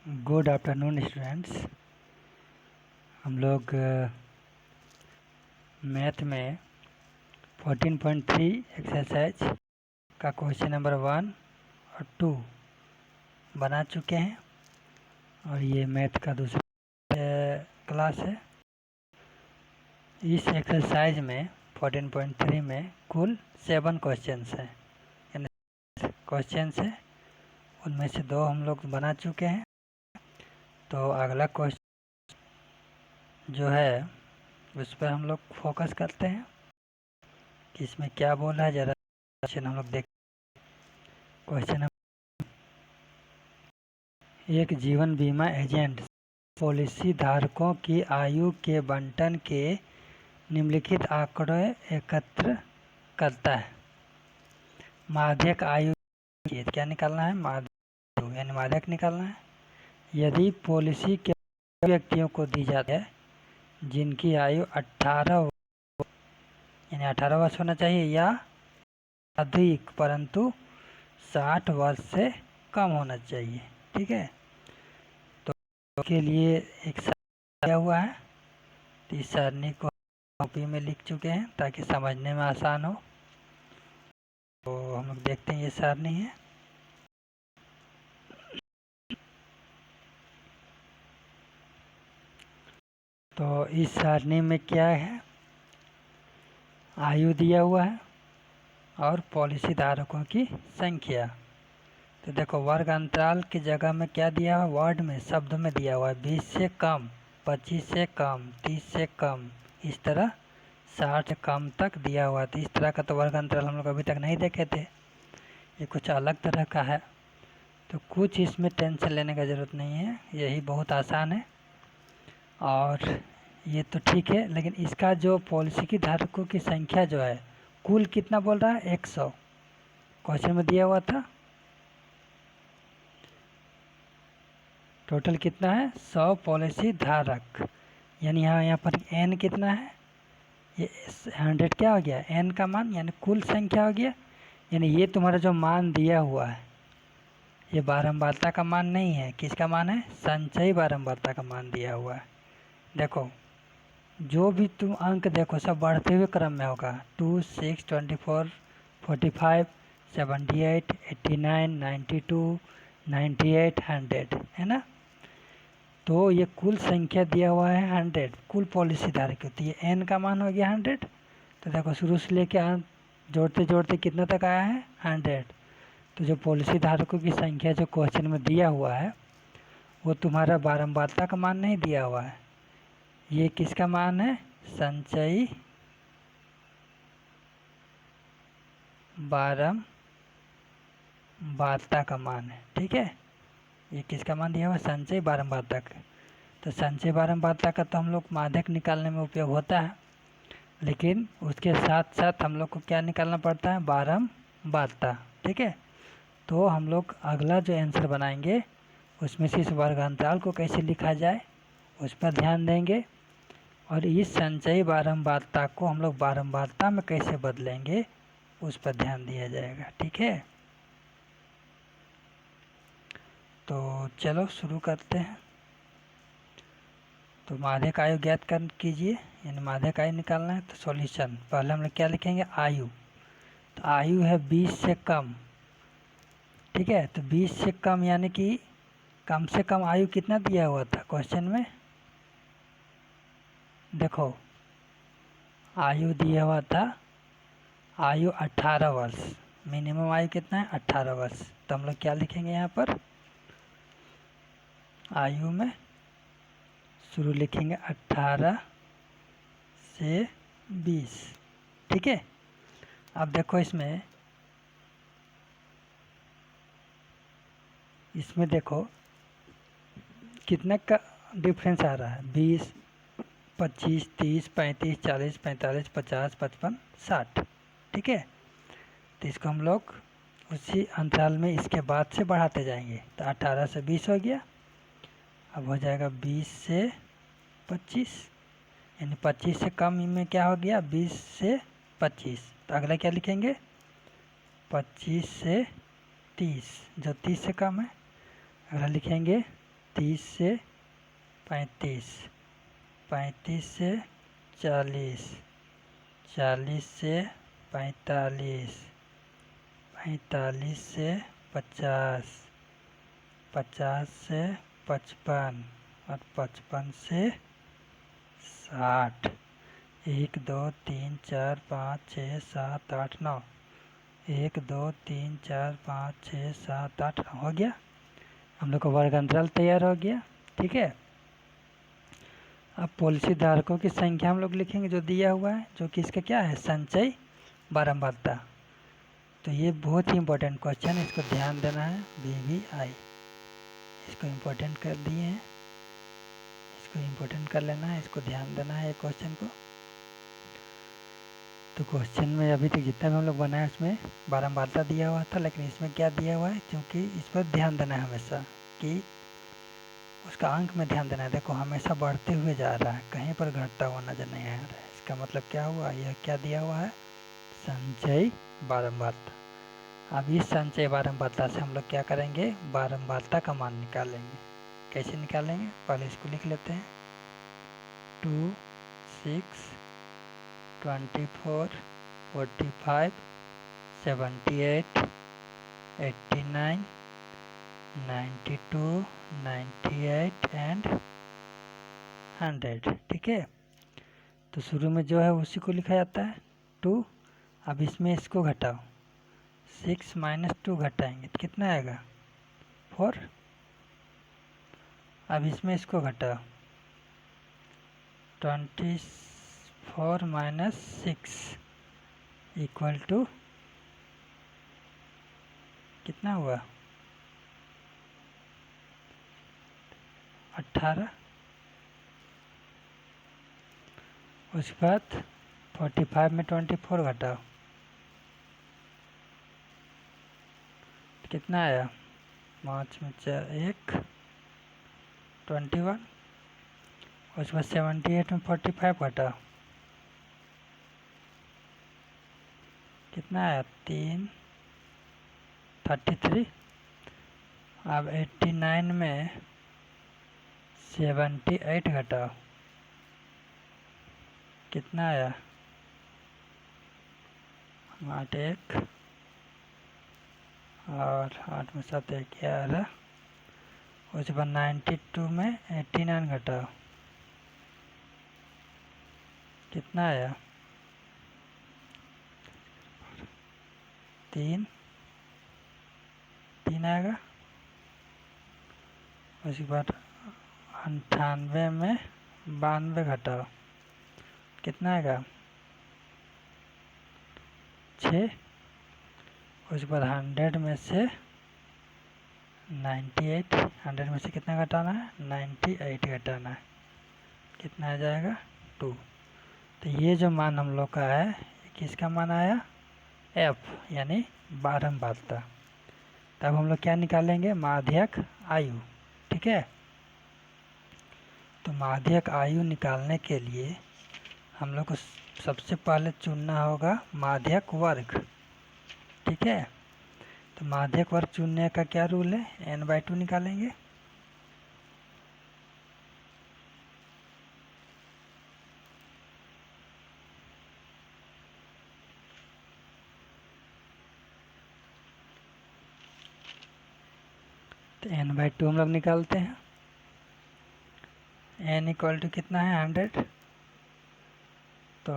Good afternoon students. हम लोग math में 14.3 एक्सरसाइज का क्वेश्चन नंबर 1 और 2 बना चुके हैं और ये मैथ का दूसरा क्लास है। इस एक्सरसाइज में 14.3 में कुल 7 क्वेश्चंस हैं, यानी क्वेश्चंस है, उनमें से 2 हम लोग बना चुके हैं। तो अगला क्वेश्चन जो है उस पर हम लोग फोकस करते हैं कि इसमें क्या बोला है। ज़रा क्वेश्चन हम लोग देख। क्वेश्चन एक जीवन बीमा एजेंट पॉलिसी धारकों की आयु के बंटन के निम्नलिखित आंकड़े एकत्र करता है। माध्यक आयु क्या निकालना है? माध्यक यानी माध्यक निकालना है। यदि पॉलिसी के व्यक्तियों को दी जाती है जिनकी आयु 18 यानी 18 वर्ष होना चाहिए या अधिक, परंतु 60 वर्ष से कम होना चाहिए। ठीक है, तो के लिए एक सारणी दिया हुआ है, तो इस सारणी को कॉपी में लिख चुके हैं ताकि समझने में आसान हो। तो हम लोग देखते हैं, ये सारणी है। तो इस सारणी में क्या है? आयु दिया हुआ है और पॉलिसी धारकों की संख्या। तो देखो, वर्ग अंतराल की जगह में क्या दिया हुआ? वर्ड में, शब्द में दिया हुआ है 20 से कम, 25 से कम, 30 से कम, इस तरह 60 से कम तक दिया हुआ। तो इस तरह का तो वर्ग अंतराल हम लोग अभी तक नहीं देखे थे, ये कुछ अलग तरह का है। तो कुछ इसमें टेंशन लेने का ज़रूरत नहीं है, यही बहुत आसान है। और ये तो ठीक है, लेकिन इसका जो पॉलिसी की धारकों की संख्या जो है, कुल कितना बोल रहा है? 100 क्वेश्चन में दिया हुआ था। टोटल कितना है? 100 पॉलिसी धारक, यानी यहाँ पर n कितना है? ये 100 क्या हो गया? n का मान, यानी कुल संख्या हो गया। यानी ये तुम्हारा जो मान दिया हुआ है, ये बारंबारता का मान नहीं है। किसका मान है? संचयी बारंबारता का मान दिया हुआ है। देखो, जो भी तुम अंक देखो सब बढ़ते हुए क्रम में होगा। 2, 6, 24, 45, 78, 89, 92, 98, 100, है ना। तो ये कुल संख्या दिया हुआ है 100, कुल पॉलिसी धारक होती है। n का मान हो गया 100। तो देखो, शुरू से लेके अंत जोड़ते जोड़ते कितना तक आया है? 100। तो जो पॉलिसी धारकों की संख्या जो क्वेश्चन में दिया हुआ है, वो तुम्हारा बारंबारता का मान नहीं दिया हुआ है। ये किसका मान है? संचयी बारंबारता का मान है। ठीक है, ये किसका मान दिया हुआ? संचयी बारंबारता का। तो संचयी बारंबारता का तो हम लोग माध्यक निकालने में उपयोग होता है, लेकिन उसके साथ साथ हम लोग को क्या निकालना पड़ता है? बारंबारता। ठीक है, तो हम लोग अगला जो आंसर बनाएंगे उसमें से इस वर्ग अंतराल को कैसे लिखा जाए उस पर ध्यान देंगे, और इस संचयी बारंबारता को हम लोग बारंबारता में कैसे बदलेंगे उस पर ध्यान दिया जाएगा। ठीक है, तो चलो शुरू करते हैं। तो माध्यक आयु ज्ञात कर कीजिए, यानी माध्यक आयु निकालना है। तो सॉल्यूशन पहले हम लोग क्या लिखेंगे? आयु। तो आयु है 20 से कम। ठीक है, तो 20 से कम यानी कि कम से कम आयु कितना दिया हुआ था क्वेश्चन में? देखो, आयु दिया हुआ था आयु 18 वर्ष। मिनिमम आयु कितना है? 18 वर्ष। तो हम लोग क्या लिखेंगे यहाँ पर? आयु में शुरू लिखेंगे 18 से 20। ठीक है, अब देखो इसमें देखो कितने का डिफरेंस आ रहा है? 20, 25, 30, 35, 40, 45, 50, 55, 60। ठीक है, तो इसको हम लोग उसी अंतराल में इसके बाद से बढ़ाते जाएंगे। तो 18 से 20 हो गया, अब हो जाएगा 20 से 25, यानी 25 से कम में क्या हो गया? 20 से 25। तो अगला क्या लिखेंगे? 25 से 30, जो 30 से कम है। अगला लिखेंगे 30 से 35, 35 से 40, 40 से 45, 45 से 50, 50 से 55 और 55 से 60। 1 2 3 4 5 6 7 8 9, 1 2 3 4 5 6 7 8 हो गया। हम लोग का वर्ग अंतराल तैयार हो गया। ठीक है, अब पॉलिसी धारकों की संख्या हम लोग लिखेंगे जो दिया हुआ है, जो कि इसका क्या है, संचय बारंबारता। तो ये बहुत ही इंपॉर्टेंट क्वेश्चन है, इसको ध्यान देना है। BBI इसको इम्पोर्टेंट कर दिए हैं, इसको इम्पोर्टेंट कर लेना है, इसको ध्यान देना है क्वेश्चन को। तो क्वेश्चन में अभी तक जितना भी हम लोग बनाए उसमें बारंबारता दिया हुआ था, लेकिन इसमें क्या दिया हुआ है, क्योंकि इस पर ध्यान देना है हमेशा कि उसका अंक में ध्यान देना है। देखो हमेशा बढ़ते हुए जा रहा है, कहीं पर घटता हुआ नजर नहीं आ रहा है। इसका मतलब क्या हुआ, यह क्या दिया हुआ है, संचय बारंबारता। अब इस संचय बारंबारता से हम लोग क्या करेंगे, बारंबारता का मान निकालेंगे। कैसे निकालेंगे, पहले इसको लिख लेते हैं। 2 6 24 45 78 89 92 98 एंड 100। ठीक है, तो शुरू में जो है उसी को लिखा जाता है 2। अब इसमें इसको घटाओ, 6 - 2 घटाएंगे तो कितना आएगा, 4। अब इसमें इसको घटाओ, 24 - 6 इक्वल टू कितना हुआ, 18। उसके बाद 45 में 24 घटाओ, कितना आया, 5 में 4 1 21। उसके बाद 78 में 45 घटाओ, कितना आया, 3 33। अब 89 में 78 घटाओ, कितना आया, 8 1 और 8 में 7 11। उसके बाद 92 में 89 घटाओ, कितना आया, 3 आएगा। उसके बाद 98 में 92 घटाओ, कितना आएगा, 6। उसके बाद 100 में से 98, 100 में से कितना घटाना है, 98 घटाना है, कितना आ जाएगा, 2। तो ये जो मान हम लोग का है, किसका मान आया, F यानी बारंबारता। तब हम लोग क्या निकालेंगे, माध्यक आयु। ठीक है, तो माध्यक आयु निकालने के लिए हम लोग को सबसे पहले चुनना होगा माध्यक वर्ग। ठीक है, तो माध्यक वर्ग चुनने का क्या रूल है, n/2 निकालेंगे। तो n/2 हम लोग निकालते हैं। n इक्वल टू कितना है, 100। तो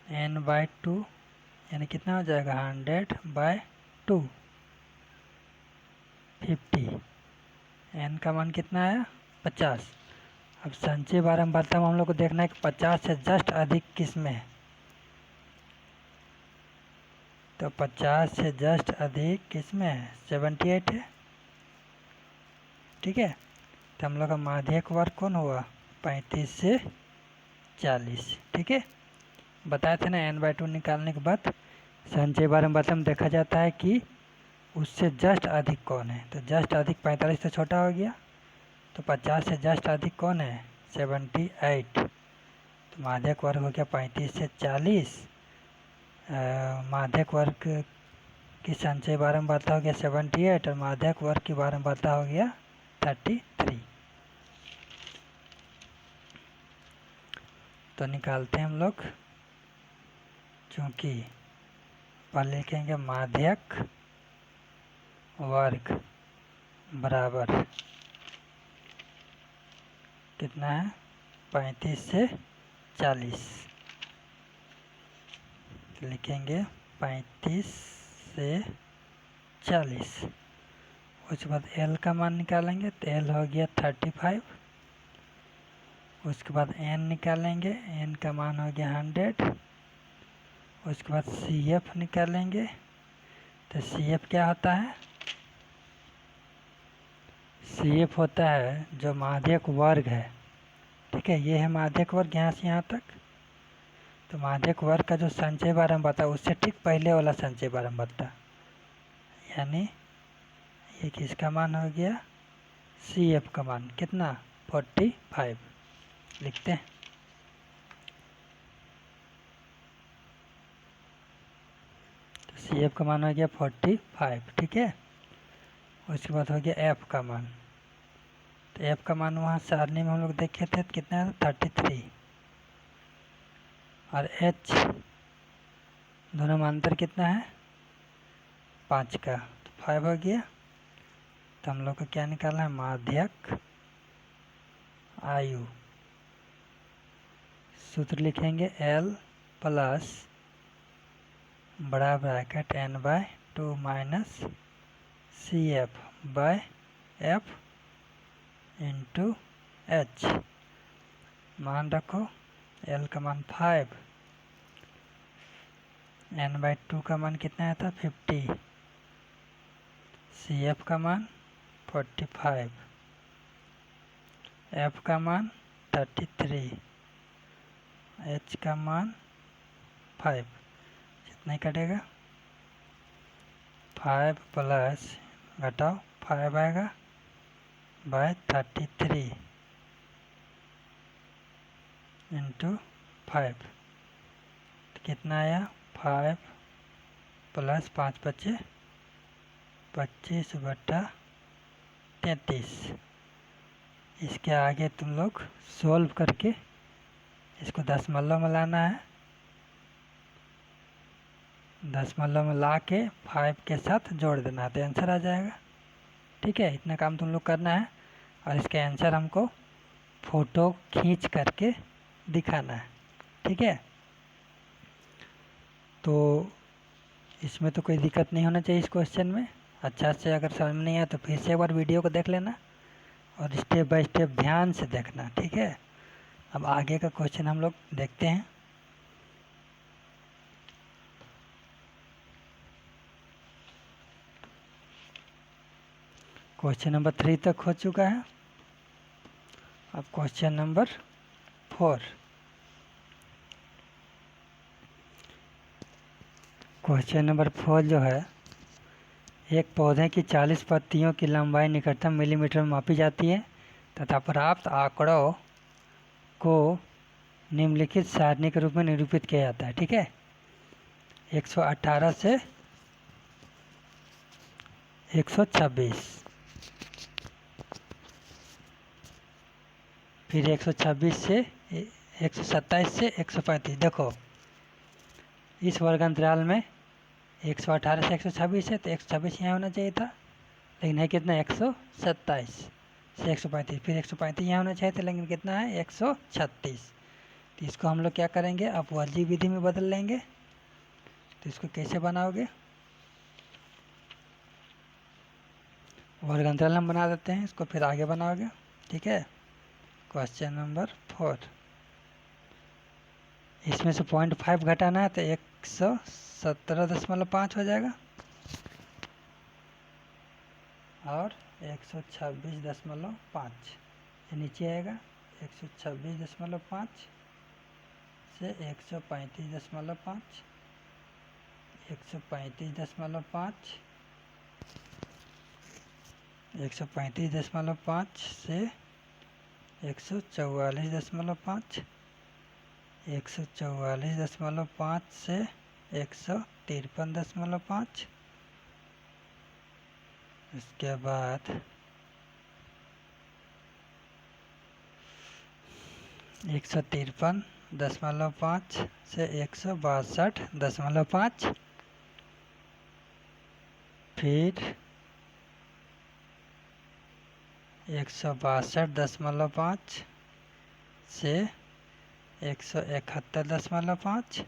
n/2 यानी कितना हो जाएगा, 100/2 50। n का मान कितना आया, 50। अब संचय बारंबारता में हम लोग को देखना है कि 50 से जस्ट अधिक किस में है। तो 50 से जस्ट अधिक किस में है, 78 है। ठीक है, तो हम लोग का माध्यक वर्ग कौन हुआ, 35 से 40। ठीक है, बताए थे ना n/2 निकालने के बाद संचय बारंबारता में देखा जाता है कि उससे जस्ट अधिक कौन है। तो जस्ट अधिक 45 से छोटा हो गया, तो 50 से जस्ट अधिक कौन है, 78। तो माध्यक वर्ग हो गया 35 से 40। माध्यक वर्ग की संचय बारंबारता हो गया 78 और माध्यक वर्ग की बारंबारता हो गया 33। तो निकालते हैं हम लोग, चूँकि पहले लिखेंगे माध्यक वर्ग बराबर कितना है 35 से 40, लिखेंगे 35 से 40। उसके बाद एल का मान निकालेंगे, तो एल हो गया 35। उसके बाद एन निकालेंगे, एन का मान हो गया 100। उसके बाद सी एफ निकालेंगे, तो सी एफ क्या होता है, सी एफ होता है जो माध्यक वर्ग है। ठीक है, ये है माध्यक वर्ग यहाँ से यहाँ तक। तो माध्यक वर्ग का जो संचय बारंबार था उससे ठीक पहले वाला संचय बारंबार था, यानी ये किसका मान हो गया, सी एफ का मान कितना 45 लिखते हैं। तो सी एफ का मान हो गया 45। ठीक है, उसके बाद हो गया एफ का मान। तो एफ का मान वहाँ सारणी में हम लोग देखे थे तो कितना है 33, और एच दोनों में अंतर कितना है 5 का, तो 5 हो गया। तो हम लोग को क्या निकालना है, माध्यक आयु। सूत्र लिखेंगे L प्लस बड़ा bracket n/2 minus C F by F into H. मान रखो, L का मान 5, n/2 का मान कितना आता 50, सी एफ का मान 45, एफ का मान 33, एच का मान 5। कितना ही कटेगा 5 प्लस घटाओ 5 आएगा बाय 33 इंटू 5। तो कितना आया 5 प्लस 5 बचे 25/33। इसके आगे तुम लोग सोल्व करके इसको दशमलव में लाना है, दशमलव में ला के 5 के साथ जोड़ देना है तो आंसर आ जाएगा। ठीक है, इतना काम तुम लोग करना है, और इसका आंसर हमको फ़ोटो खींच करके दिखाना है। ठीक है, तो इसमें तो कोई दिक्कत नहीं होना चाहिए इस क्वेश्चन में। अच्छा से अगर समझ में नहीं आया तो फिर से एक बार वीडियो को देख लेना और स्टेप बाय स्टेप ध्यान से देखना। ठीक है, अब आगे का क्वेश्चन हम लोग देखते हैं। क्वेश्चन नंबर 3 तक हो चुका है। अब क्वेश्चन नंबर 4। क्वेश्चन नंबर 4 जो है, एक पौधे की 40 पत्तियों की लंबाई निकटतम मिलीमीटर में मापी जाती है तथा प्राप्त आंकड़ों को निम्नलिखित सारणी के रूप में निरूपित किया जाता है। ठीक है, 118 से 126, फिर 126 से 127 से 135। देखो इस वर्ग अंतराल में 118 से 126 है तो 126 यहाँ होना चाहिए था, लेकिन है कितना 127 से 135, फिर 135 यहाँ होना चाहिए था, लेकिन कितना है 136। तो इसको हम लोग क्या करेंगे, अपवर्जी विधि में बदल लेंगे। तो इसको कैसे बनाओगे, वर्ग अंतराल हम बना देते हैं, इसको फिर आगे बनाओगे। ठीक है, क्वेश्चन नंबर 4, इसमें से 0.5 घटाना है तो 117.5 हो जाएगा, और 126.5 ये नीचे आएगा। 126.5 से 135.5, 135.5, 135.5 से 144.5, 144.5 से 153.5, इसके बाद 153.5 से 162.5, फिर 162.5 से 171.5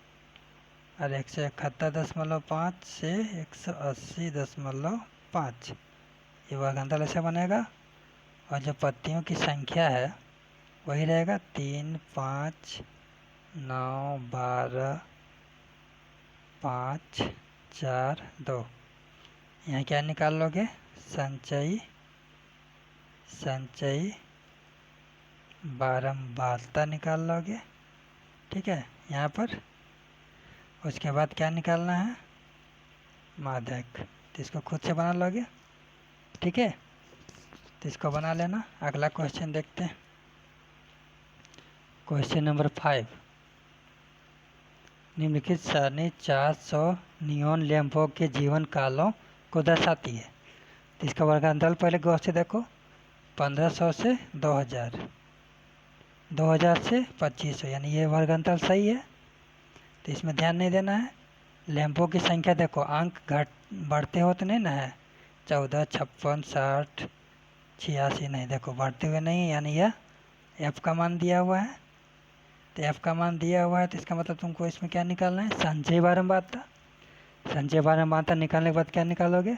और 171.5 से 180.5। ये वर्गांतल ऐसे बनेगा और जो पत्तियों की संख्या है वही रहेगा 3, 5, 9, 12, 5, 4, 2। यहाँ क्या निकाल लोगे? संचयी बारंबारता निकाल लोगे। ठीक है, यहाँ पर उसके बाद क्या निकालना है? माध्यक। तो इसको खुद से बना लोगे। ठीक है, तो इसको बना लेना। अगला क्वेश्चन देखते हैं। क्वेश्चन नंबर 5, निम्नलिखित सारणी 400 नियॉन लैंपों के जीवन कालों को दर्शाती है। तो इसका वर्गांतल पहले गौर से देखो। 1500 से 2000, 2000 से 2500, यानी ये वर्गांतल सही है। तो इसमें ध्यान नहीं देना है। लैंपों की संख्या देखो, अंक घट बढ़ते हो तो नहीं ना है, 14, 56, 60, 86, नहीं, देखो बढ़ते हुए नहीं है, यानी यह एफ का मान दिया हुआ है। तो एफ का मान दिया हुआ है तो इसका मतलब तुमको इसमें क्या निकालना है? संचयी बारंबारता। संचयी बारंबारता निकालने के बाद क्या निकालोगे?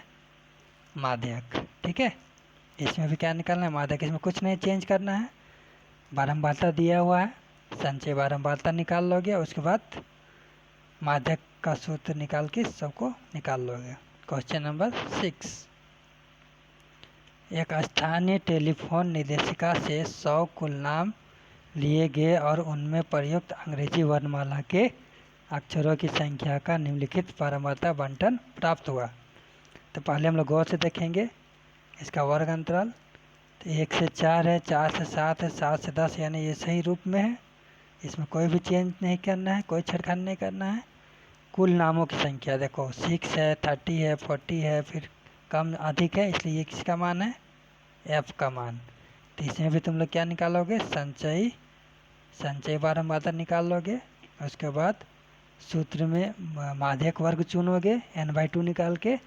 माध्यक। ठीक है, इसमें भी क्या निकालना है? माध्यक। इसमें कुछ नहीं चेंज करना है, बारंबारता दिया हुआ है, संचयी बारंबारता निकाल लोगे, उसके बाद माध्यक का सूत्र निकाल के सबको निकाल लोगे। क्वेश्चन नंबर 6, एक स्थानीय टेलीफोन निर्देशिका से 100 कुल नाम लिए गए और उनमें प्रयुक्त अंग्रेजी वर्णमाला के अक्षरों की संख्या का निम्नलिखित बारंबारता बंटन प्राप्त हुआ। तो पहले हम लोग गौर से देखेंगे इसका वर्ग अंतराल। तो 1 से 4 है, 4 से 7 है, 7 से 10, यानी ये सही रूप में है। इसमें कोई भी चेंज नहीं करना है, कोई छेड़खानी नहीं करना है। कुल नामों की संख्या देखो, 6 है, 30 है, 40 है, फिर कम अधिक है, इसलिए ये किसका मान है? एफ का मान। तो इसमें भी तुम लोग क्या निकालोगे? संचयी बारंबारता निकाल लोगे। उसके बाद सूत्र में माध्यक वर्ग चुनोगे n/2 निकाल के,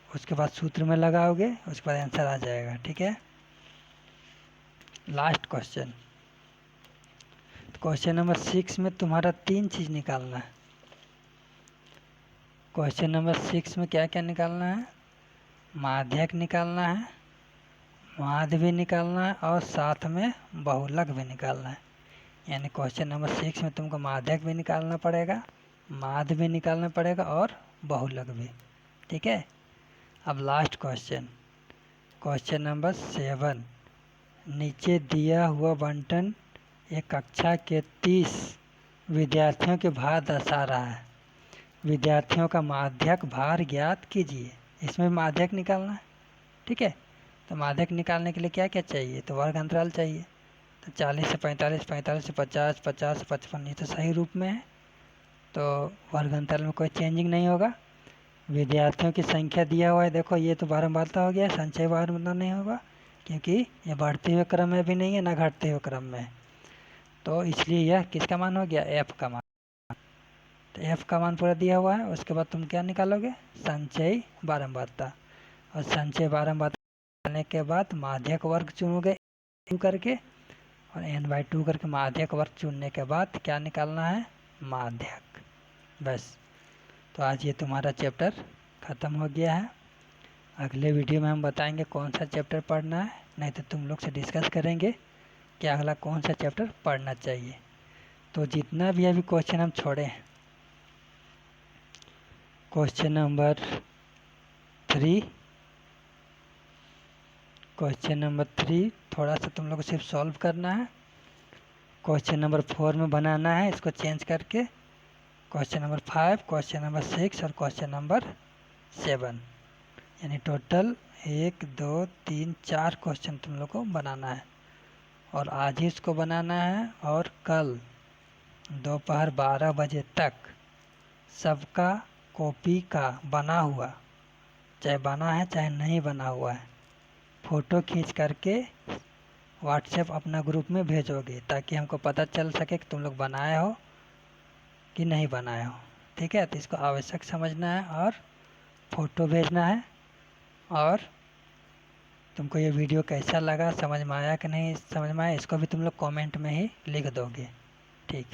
उसके बाद सूत्र में लगाओगे, उसके बाद आंसर आ जाएगा। ठीक है, लास्ट क्वेश्चन। क्वेश्चन नंबर 6 में तुम्हारा 3 चीज़ निकालना है। क्वेश्चन नंबर 6 में क्या क्या निकालना है? माध्यक निकालना है, माध्य भी निकालना है, और साथ में बहुलक भी निकालना है। यानी क्वेश्चन नंबर 6 में तुमको माध्यक भी निकालना पड़ेगा, माध्य भी निकालना पड़ेगा, और बहुलक भी। ठीक है, अब लास्ट क्वेश्चन, क्वेश्चन नंबर 7, नीचे दिया हुआ बंटन एक कक्षा के 30 विद्यार्थियों के भार दर्शा रहा है। विद्यार्थियों का माध्यक भार ज्ञात कीजिए। इसमें माध्यक निकालना है। ठीक है, तो माध्यक निकालने के लिए क्या क्या चाहिए? तो वर्ग अंतराल चाहिए। तो 40 से 45, 45 से 50, 50 से 55, ये तो सही रूप में है, तो वर्ग अंतराल में कोई चेंजिंग नहीं होगा। विद्यार्थियों की संख्या दिया हुआ है, देखो ये तो बारंबारता हो गया, संचय बारंबारता नहीं होगा, क्योंकि ये बढ़ते हुए क्रम में भी नहीं है ना घटते हुए क्रम में, तो इसलिए यह किसका मान हो गया? एफ का मान। तो एफ का मान पूरा दिया हुआ है। उसके बाद तुम क्या निकालोगे? संचयी बारंबारता। और संचयी बारंबारता निकालने के बाद माध्यक वर्ग चुनोगे करके, और n/2 करके माध्यक वर्ग चुनने के बाद क्या निकालना है? माध्यक। बस, तो आज ये तुम्हारा चैप्टर ख़त्म हो गया है। अगले वीडियो में हम बताएंगे कौन सा चैप्टर पढ़ना है, नहीं तो तुम लोग से डिस्कस करेंगे कि अगला कौन सा चैप्टर पढ़ना चाहिए। तो जितना भी अभी क्वेश्चन हम छोड़े हैं, क्वेश्चन नंबर 3, क्वेश्चन नंबर 3 थोड़ा सा तुम लोग को सिर्फ सॉल्व करना है। क्वेश्चन नंबर 4 में बनाना है, इसको चेंज करके। क्वेश्चन नंबर 5, क्वेश्चन नंबर 6 और क्वेश्चन नंबर 7, यानी टोटल 1, 2, 3, 4 क्वेश्चन तुम लोग को बनाना है। और आज ही इसको बनाना है, और कल दोपहर 12 बजे तक सबका कॉपी का बना हुआ, चाहे बना है चाहे नहीं बना हुआ है, फ़ोटो खींच करके व्हाट्सएप अपना ग्रुप में भेजोगे, ताकि हमको पता चल सके कि तुम लोग बनाए हो कि नहीं बनाए हो। ठीक है, तो इसको आवश्यक समझना है और फ़ोटो भेजना है। और तुमको ये वीडियो कैसा लगा, समझ में आया कि नहीं समझ में आया, इसको भी तुम लोग कमेंट में ही लिख दोगे। ठीक।